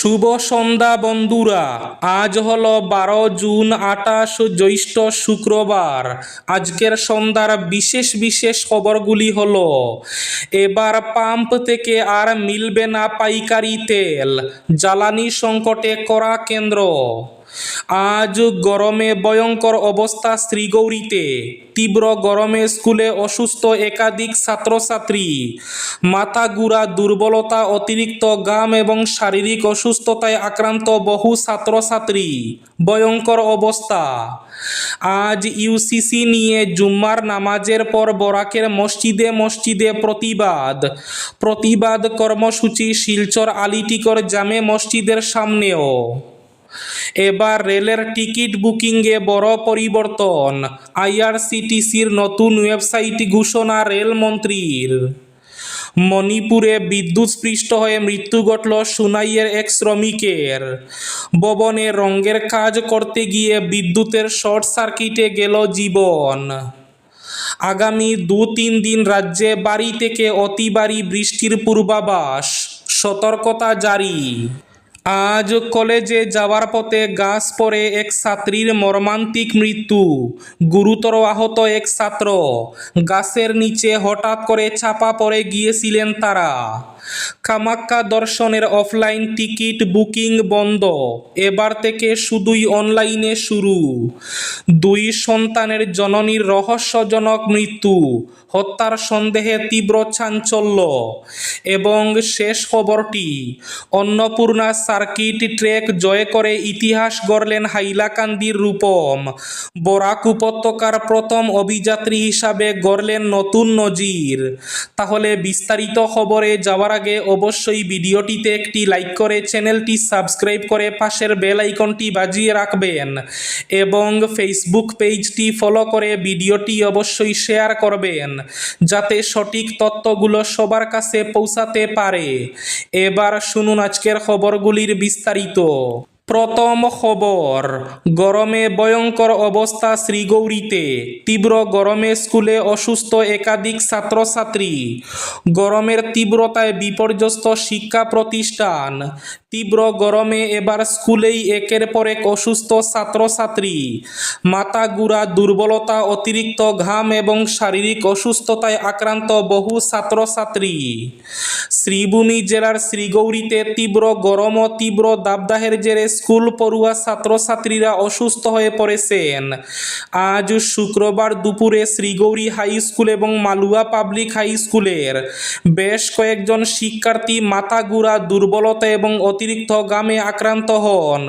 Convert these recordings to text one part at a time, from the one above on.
শুভ সন্ধ্যা বন্ধুরা। আজ হলো 12 জুন, 28 জ্যৈষ্ঠ, শুক্রবার। আজকের সন্ধ্যার বিশেষ বিশেষ খবরগুলি হলো: এবার পাম্প থেকে আর মিলবে না পাইকারি তেল, জ্বালানি সংকটে কড়া কেন্দ্র। আজ গরমে ভয়ঙ্কর অবস্থা শ্রীগৌরীতে, তীব্র গরমে স্কুলে অসুস্থ একাধিক ছাত্রছাত্রী। মাথা ঘুরা, দুর্বলতা, অতিরিক্ত ঘাম এবং শারীরিক অসুস্থতায় আক্রান্ত বহু ছাত্রছাত্রী। ভয়ঙ্কর অবস্থা। আজ ইউসিসি নিয়ে জুম্মার নামাজের পর বরাকের মসজিদে মসজিদে প্রতিবাদ কর্মসূচি শিলচর আলিটিকর জামে মসজিদের সামনেও। এবার রেলের টিকিট বুকিংয়ে বড় পরিবর্তন, আইআরসিটিসির নতুন ওয়েবসাইট ঘোষণা রেলমন্ত্রীর। মণিপুরে বিদ্যুৎস্পৃষ্ট হয়ে মৃত্যু ঘটল সুনাইয়ের এক শ্রমিকের। ভবনে রঙের কাজ করতে গিয়ে বিদ্যুতের শর্ট সার্কিটে গেল জীবন। আগামী 2-3 দিন রাজ্যে ভারী থেকে অতি ভারী বৃষ্টির পূর্বাভাস, সতর্কতা জারি। আজ কলেজে যাওয়ার পথে গাছ পড়ে এক ছাত্রীর মর্মান্তিক মৃত্যু, গুরুতর আহত এক ছাত্র। গাছের নিচে হঠাৎ করে চাপা পড়ে গিয়েছিলেন তারা। কামাখ্যা দর্শনের অফলাইন টিকিট বুকিং বন্ধ, এবার থেকে শুধুই অনলাইনে শুরু। 2 সন্তানের জননীর রহস্যজনক মৃত্যু, হত্যার সন্দেহে তীব্র চাঞ্চল্য। এবং শেষ খবরটি, অন্নপূর্ণা সার্কিট ট্রেক জয় করে ইতিহাস গড়লেন হাইলাকান্দির রূপম। বরাক উপত্যকার প্রথম অভিযাত্রী হিসাবে গড়লেন নতুন নজির। তাহলে বিস্তারিত খবরে যাওয়ার আগে অবশ্যই ভিডিওটিতে একটি লাইক করে চ্যানেলটি সাবস্ক্রাইব করে পাশের বেল আইকনটি বাজিয়ে রাখবেন এবং ফেসবুক পেজটি ফলো করে ভিডিওটি অবশ্যই শেয়ার করবেন, যাতে সঠিক তথ্যগুলো সবার কাছে পৌঁছাতে পারে। এবার শুনুন আজকের খবরগুলির বিস্তারিত। প্রথম খবর, গরমে ভয়ঙ্কর অবস্থা শ্রীগৌরীতে, তীব্র গরমে স্কুলে অসুস্থ একাধিক ছাত্রছাত্রী। গরমের তীব্রতায় বিপর্যস্ত শিক্ষা প্রতিষ্ঠান। তীব্র গরমে এবার স্কুলেই একের পর এক অসুস্থ ছাত্রছাত্রী। মাথা ঘুরা, দুর্বলতা, অতিরিক্ত ঘাম এবং শারীরিক অসুস্থতায় আক্রান্ত বহু ছাত্রছাত্রী। শ্রীভূমি জেলার শ্রীগৌরীতে তীব্র গরম ও তীব্র দাবদাহের জেরে স্কুল পড়ুয়া ছাত্রছাত্রীরা অসুস্থ হয়ে পড়েছেন। আজ শুক্রবার দুপুরে শ্রীগৌরী হাই স্কুল এবং মালুয়া পাবলিক হাই স্কুলের বেশ কয়েকজন শিক্ষার্থী মাথা ঘুরা, দুর্বলতা এবং অতিরিক্ত ঘামে আক্রান্ত হন।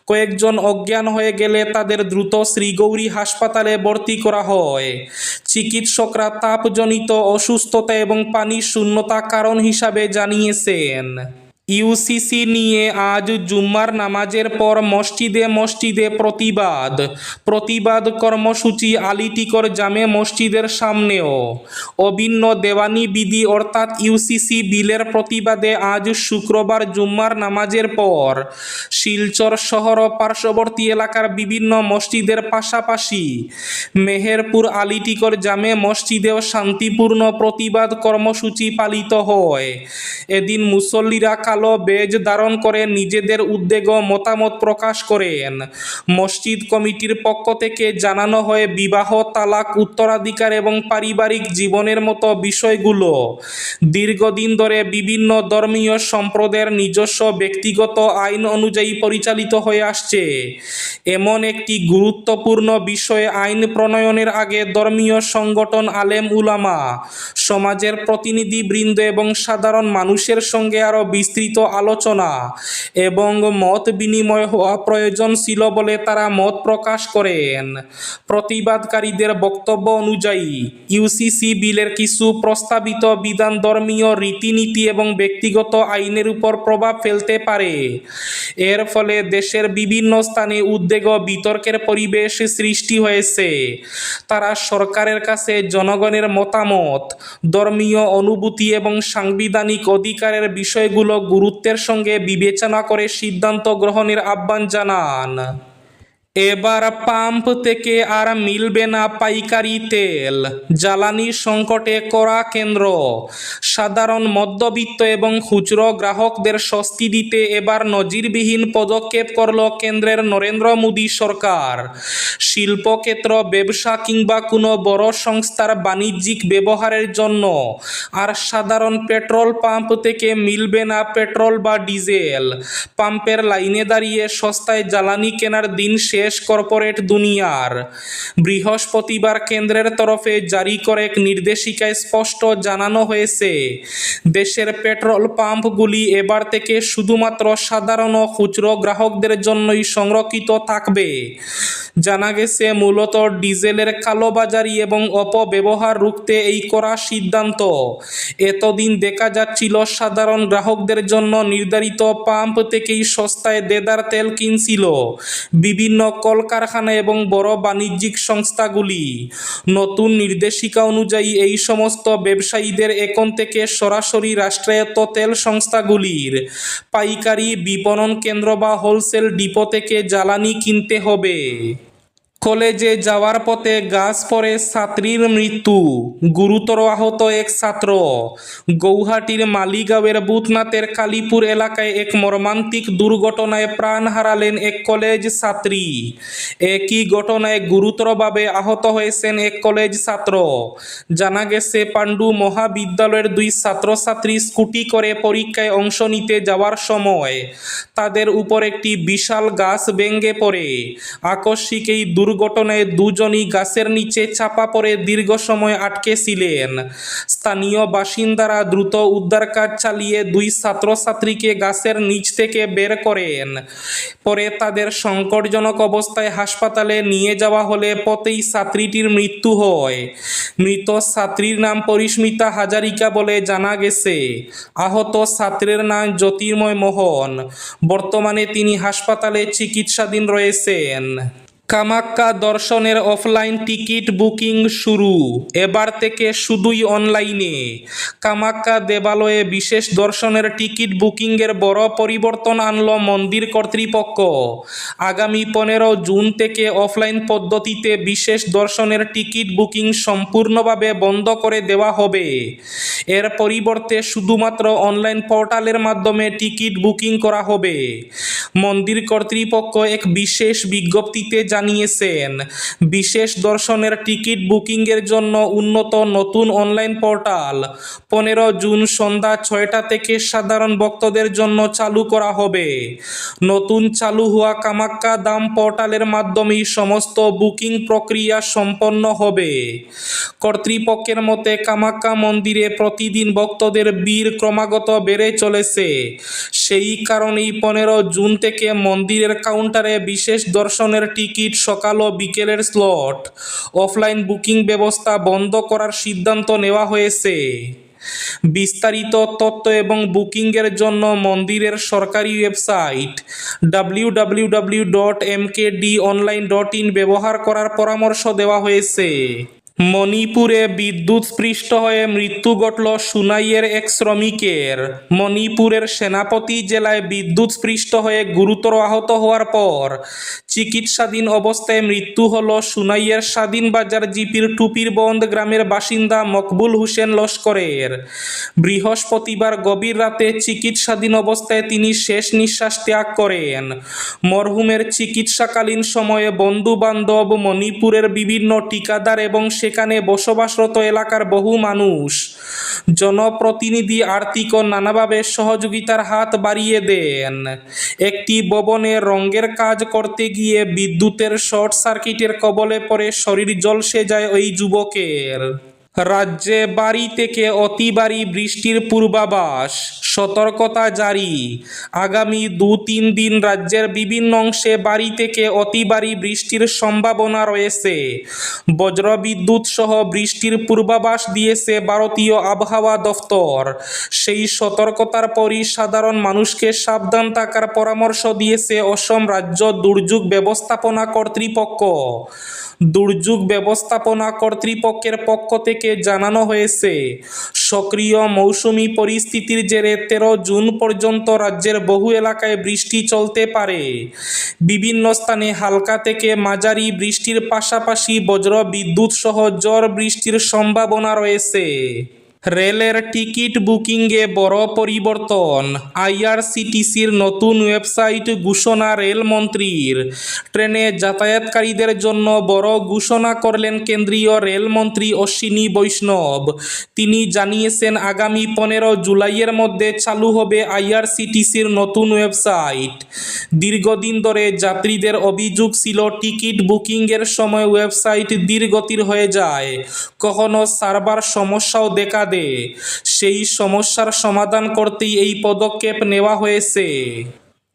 কয়েকজন অজ্ঞান হয়ে গেলে তাদের দ্রুত শ্রীগৌরী হাসপাতালে ভর্তি করা হয়। চিকিৎসকরা তাপজনিত অসুস্থতা এবং পানি শূন্যতা কারণ হিসাবে জানিয়েছেন। ইউসিসি নিয়ে আজ জুম্মার নামাজের পর মসজিদে মসজিদে প্রতিবাদ কর্মসূচি আলিটিকর জামে মসজিদের সামনেও। অভিন্ন দেওয়ানি বিধি অর্থাৎ ইউসিসি বিলের প্রতিবাদে আজ শুক্রবার জুম্মার নামাজের পর শিলচর শহর ও পার্শ্ববর্তী এলাকার বিভিন্ন মসজিদের পাশাপাশি মেহেরপুর আলিটিকর জামে মসজিদেও শান্তিপূর্ণ প্রতিবাদ কর্মসূচি পালিত হয়। এদিন মুসল্লিরা কালো বেজ ধারণ করে নিজেদের উদ্বেগ ও মতামত প্রকাশ করেন। মসজিদ কমিটির পক্ষ থেকে জানানো হয়, বিবাহ, তালাক, উত্তরাধিকার এবং পারিবারিক জীবনের মতো বিষয়গুলো দীর্ঘদিন ধরে বিভিন্ন ধর্মীয় সম্প্রদায়ের নিজস্ব ব্যক্তিগত আইন অনুযায়ী পরিচালিত হয়ে আসছে। এমন একটি গুরুত্বপূর্ণ বিষয়ে আইন প্রণয়নের আগে ধর্মীয় সংগঠন, আলেম উলামা, সমাজের প্রতিনিধিবৃন্দ এবং সাধারণ মানুষের সঙ্গে আরও বিস্তৃত আলোচনা এবং মত বিনিময় হওয়া প্রয়োজন ছিল বলে তারা মত প্রকাশ করেন। প্রতিবাদকারীদের বক্তব্য অনুযায়ী ইউসিসি বিলের কিছু প্রস্তাবিত বিধান ধর্মীয় রীতিনীতি এবং ব্যক্তিগত আইনের উপর প্রভাব ফেলতে পারে। এর ফলে দেশের বিভিন্ন স্থানে উদ্বেগ ও বিতর্কের পরিবেশ সৃষ্টি হয়েছে। তারা সরকারের কাছে জনগণের মতামত, ধর্মীয় অনুভূতি এবং সাংবিধানিক অধিকারের বিষয়গুলো গুরুত্বের সঙ্গে বিবেচনা করে সিদ্ধান্ত গ্রহণের আহ্বান জানান। এবার পাম্প থেকে আর মিলবে না পাইকারি তেল, জ্বালানি সংকটে কড়া কেন্দ্র। সাধারণ মধ্যবিত্ত এবং খুচরো গ্রাহকদের স্বস্তি দিতে এবার নজিরবিহীন পদক্ষেপ করল কেন্দ্রের নরেন্দ্র মোদী সরকার। শিল্পক্ষেত্র, ব্যবসা কিংবা কোনো বড় সংস্থার বাণিজ্যিক ব্যবহারের জন্য আর সাধারণ পেট্রোল পাম্প থেকে মিলবে না পেট্রোল বা ডিজেল। পাম্পের লাইনে দাঁড়িয়ে সস্তায় জ্বালানি কেনার দিন শেষ কর্পোরেট দুনিয়ার। বৃহস্পতিবার কেন্দ্রের তরফে জারি করা এক নির্দেশিকায় স্পষ্ট জানানো হয়েছে, দেশের পেট্রোল পাম্পগুলি এবার থেকে শুধুমাত্র সাধারণ ও খুচরো গ্রাহকদের জন্যই সংরক্ষিত থাকবে। জানা গেছে, মূলত ডিজেলের কালোবাজারি এবং অপব্যবহার রুখতে এই কড়া সিদ্ধান্ত। এতদিন দেখা যাচ্ছিল সাধারণ গ্রাহকদের জন্য নির্ধারিত পাম্প থেকেই সস্তায় দেদার তেল কিনছিল বিভিন্ন কলকারখানা এবং বড় বাণিজ্যিক সংস্থাগুলি। নতুন নির্দেশিকা অনুযায়ী এই সমস্ত ব্যবসায়ীদের এখন থেকে সরাসরি রাষ্ট্রায়ত্ত তেল সংস্থাগুলির পাইকারি বিপণন কেন্দ্র বা হোলসেল ডিপো থেকে জ্বালানি কিনতে হবে। কলেজে যাওয়ার পথে গাছ পড়ে ছাত্রীর মৃত্যু, গুরুতর আহত এক ছাত্র। গৌহাটির মালিগাঁওয়ের বুথনাথের কালীপুর এলাকায় এক মর্মান্তিক দুর্ঘটনায় প্রাণ হারালেন এক কলেজ ছাত্রী। একই ঘটনায় গুরুতরভাবে আহত হয়েছেন এক কলেজ ছাত্র। জানা গেছে, পাণ্ডু মহাবিদ্যালয়ের দুই ছাত্রছাত্রী স্কুটি করে পরীক্ষায় অংশ নিতে যাওয়ার সময় তাদের উপর একটি বিশাল গাছ ভেঙে পড়ে। আকস্মিক এই দুর্ঘটনায় দুজনই গাছের নিচে চাপা পড়ে দীর্ঘ সময় আটকে ছিলেন। স্থানীয় বাসিন্দারা দ্রুত উদ্ধার কাজ চালিয়ে দুই ছাত্রছাত্রীকে গাছের নিচ থেকে বের করেন। পরে তাদের সংকটজনক অবস্থায় হাসপাতালে নিয়ে যাওয়া হলে পথেই ছাত্রীটির মৃত্যু হয়। মৃত ছাত্রীর নাম পরিস্মিতা হাজারিকা বলে জানা গেছে। আহত ছাত্রের নাম জ্যোতির্ময় মোহন। বর্তমানে তিনি হাসপাতালে চিকিৎসাধীন রয়েছেন। কামাখ্যা দর্শনের অফলাইন টিকিট বুকিং শুরু, এবার থেকে শুধুই অনলাইনে। কামাখ্যা দেবালয়ে বিশেষ দর্শনের টিকিট বুকিংয়ের বড় পরিবর্তন আনল মন্দির কর্তৃপক্ষ। আগামী 15 জুন থেকে অফলাইন পদ্ধতিতে বিশেষ দর্শনের টিকিট বুকিং সম্পূর্ণভাবে বন্ধ করে দেওয়া হবে। এর পরিবর্তে শুধুমাত্র অনলাইন পোর্টালের মাধ্যমে টিকিট বুকিং করা হবে। মন্দির কর্তৃপক্ষ এক বিশেষ বিজ্ঞপ্তিতে জানিয়েছেন, বিশেষ দর্শনের টিকিট বুকিংয়ের জন্য উন্নত নতুন অনলাইন পোর্টাল 15 জুন সন্ধ্যা 6টা থেকে সাধারণ ভক্তদের জন্য চালু করা হবে। নতুন চালু হওয়া কামাখ্যা ধাম পোর্টালের মাধ্যমেই সমস্ত বুকিং প্রক্রিয়া সম্পন্ন হবে। কর্তৃপক্ষের মতে, কামাখ্যা মন্দিরে প্রতিদিন ভক্তদের ভিড় ক্রমাগত বেড়ে চলেছে। সেই কারণেই 15 জুন থেকে মন্দিরের কাউন্টারে বিশেষ দর্শনের টিকিট সকাল ও বিকেলের স্লট অফলাইন বুকিং ব্যবস্থা বন্ধ করার সিদ্ধান্ত নেওয়া হয়েছে। বিস্তারিত তথ্য এবং বুকিংয়ের জন্য মন্দিরের সরকারি ওয়েবসাইট www.mkdonline.in ব্যবহার করার পরামর্শ দেওয়া হয়েছে। মণিপুরে বিদ্যুৎস্পৃষ্ট হয়ে মৃত্যু ঘটল সুনাইয়ের এক শ্রমিকের। মণিপুরের সেনাপতি জেলায় বিদ্যুৎস্পৃষ্ট হয়ে গুরুতর আহত হওয়ার পর চিকিৎসাধীন অবস্থায় মৃত্যু হল সুনাইয়ের স্বাধীনবাজার জিপির টুপিরবন্দ গ্রামের বাসিন্দা মকবুল হোসেন লস্করের। বৃহস্পতিবার গভীর রাতে চিকিৎসাধীন অবস্থায় তিনি শেষ নিঃশ্বাস ত্যাগ করেন। মরহুমের চিকিৎসাকালীন সময়ে বন্ধু বান্ধব, মণিপুরের বিভিন্ন ঠিকাদার এবং সেখানে বসবাসরত এলাকার বহু মানুষ, জনপ্রতিনিধি আর্থিক ও নানাভাবে সহযোগিতার হাত বাড়িয়ে দেন। একটি ভবনে রঙের কাজ করতে গিয়ে বিদ্যুতের শর্ট সার্কিটের কবলে পড়ে শরীর ঝলসে যায় ওই যুবকের। রাজ্যে ভারী থেকে অতি ভারী বৃষ্টির পূর্বাভাস, সতর্কতা জারি। আগামী 2-3 দিন রাজ্যের বিভিন্ন অংশে ভারী থেকে অতি ভারী বৃষ্টির সম্ভাবনা রয়েছে। বজ্রবিদ্যুৎ সহ বৃষ্টির পূর্বাভাস দিয়েছে ভারতীয় আবহাওয়া দফতর। সেই সতর্কতার পরই সাধারণ মানুষকে সাবধান থাকার পরামর্শ দিয়েছে অসম রাজ্য দুর্যোগ ব্যবস্থাপনা কর্তৃপক্ষ। দুর্যোগ ব্যবস্থাপনা কর্তৃপক্ষের পক্ষ থেকে থেকে জানানো হয়েছে, সক্রিয় মৌসুমি পরিস্থিতির জেরে 13 জুন পর্যন্ত রাজ্যের বহু এলাকায় বৃষ্টি চলতে পারে। বিভিন্ন স্থানে হালকা থেকে মাঝারি বৃষ্টির পাশাপাশি বজ্র বিদ্যুৎ সহ ঝড় বৃষ্টির সম্ভাবনা রয়েছে। রেলের টিকিট বুকিংয়ে বড় পরিবর্তন, আইআরসিটিসির নতুন ওয়েবসাইট ঘোষণা রেলমন্ত্রীর। ট্রেনে যাতায়াতকারীদের জন্য বড় ঘোষণা করলেন কেন্দ্রীয় রেলমন্ত্রী অশ্বিনী বৈষ্ণব। তিনি জানিয়েছেন, আগামী 15 জুলাইয়ের মধ্যে চালু হবে আইআরসিটিসির নতুন ওয়েবসাইট। দীর্ঘদিন ধরে যাত্রীদের অভিযোগ ছিল টিকিট বুকিংয়ের সময় ওয়েবসাইট ধীরগতির হয়ে যায়, কখনো সার্ভার সমস্যাও দেখা দেয়। সেই সমস্যার সমাধান করতেই এই পদক্ষেপ নেওয়া হয়েছে।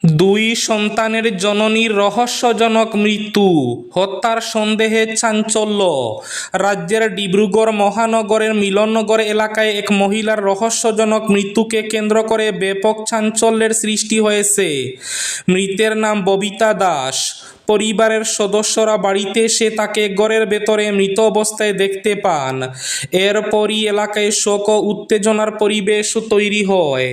2 সন্তানের জননীর রহস্যজনক মৃত্যু, হত্যার সন্দেহে চাঞ্চল্য। রাজ্যের ডিব্রুগড় মহানগরের মিলননগর এলাকায় এক মহিলার রহস্যজনক মৃত্যুকে কেন্দ্র করে ব্যাপক চাঞ্চল্যের সৃষ্টি হয়েছে। মৃতের নাম ববিতা দাস। পরিবারের সদস্যরা বাড়িতে এসে তাকে ঘরের ভেতরে মৃত অবস্থায় দেখতে পান। এরপরই এলাকায় শোক ও উত্তেজনার পরিবেশ তৈরি হয়।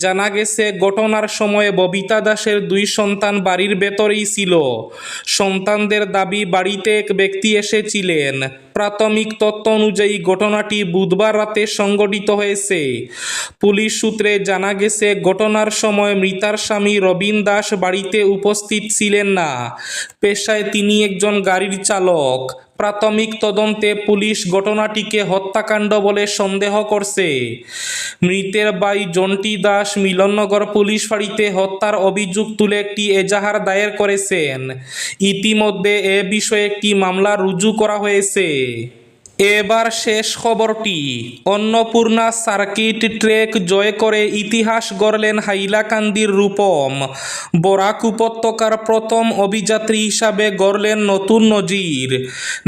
জানা গেছে, ঘটনার সময় ববিতা দাসের 2 সন্তান বাড়ির ভেতরেই ছিল। সন্তানদের দাবি, বাড়িতে এক ব্যক্তি এসেছিলেন। প্রাথমিক তথ্য অনুযায়ী ঘটনাটি বুধবার রাতে সংঘটিত হয়েছে। পুলিশ সূত্রে জানা গেছে, ঘটনার সময় মৃতার স্বামী রবিন দাস বাড়িতে উপস্থিত ছিলেন না। পেশায় তিনি একজন গাড়ির চালক। প্রাথমিক তদন্তে পুলিশ ঘটনাটিকে হত্যাকাণ্ড বলে সন্দেহ করছে। মৃতের ভাই জন্টি দাস মিলননগর পুলিশ ফাঁড়িতে হত্যার অভিযোগ তুলে একটি এজাহার দায়ের করেছেন। ইতিমধ্যে এ বিষয়ে একটি মামলা রুজু করা হয়েছে। এবার শেষ খবরটি, অন্নপূর্ণা সার্কিট ট্রেক জয় করে ইতিহাস গড়লেন হাইলাকান্দির রূপম। বরাক উপত্যকার প্রথম অভিযাত্রী হিসাবে গড়লেন নতুন নজির।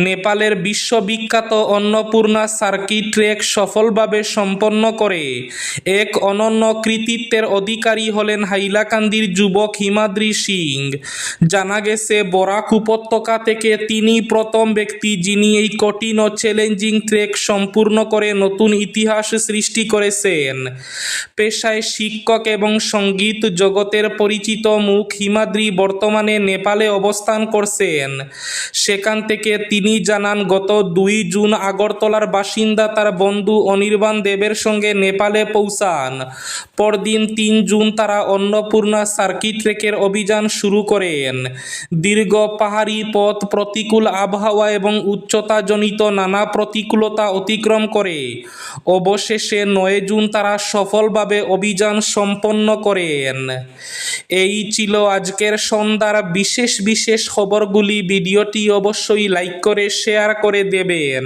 নেপালের বিশ্ববিখ্যাত অন্নপূর্ণা সার্কিট ট্রেক সফলভাবে সম্পন্ন করে এক অনন্য কৃতিত্বের অধিকারী হলেন হাইলাকান্দির যুবক হিমাদ্রি সিং। জানা গেছে, বরাক উপত্যকা থেকে তিনি প্রথম ব্যক্তি যিনি এই কঠিন ও চ্যালেঞ্জিং ট্রেক সম্পূর্ণ করে নতুন ইতিহাস সৃষ্টি করেছেন। পেশায় শিক্ষক এবং সঙ্গীত জগতের পরিচিত মুখ হিমাদ্রি বর্তমানে নেপালে অবস্থান করছেন। সেখান থেকে তিনি জানান, গত 2 জুন আগরতলার বাসিন্দা তার বন্ধু অনির্বাণ দেবের সঙ্গে নেপালে পৌঁছান। পরদিন 3 জুন তারা অন্নপূর্ণা সার্কিট ট্রেকের অভিযান শুরু করেন। দীর্ঘ পাহাড়ি পথ, প্রতিকূল আবহাওয়া এবং উচ্চতাজনিত নানা প্রতিকূলতা অতিক্রম করে অবশেষে 9 জুন তারা সফলভাবে অভিযান সম্পন্ন করেন। এই ছিল আজকের সন্ধ্যার বিশেষ খবরগুলি। ভিডিওটি অবশ্যই লাইক করে শেয়ার করে দেবেন।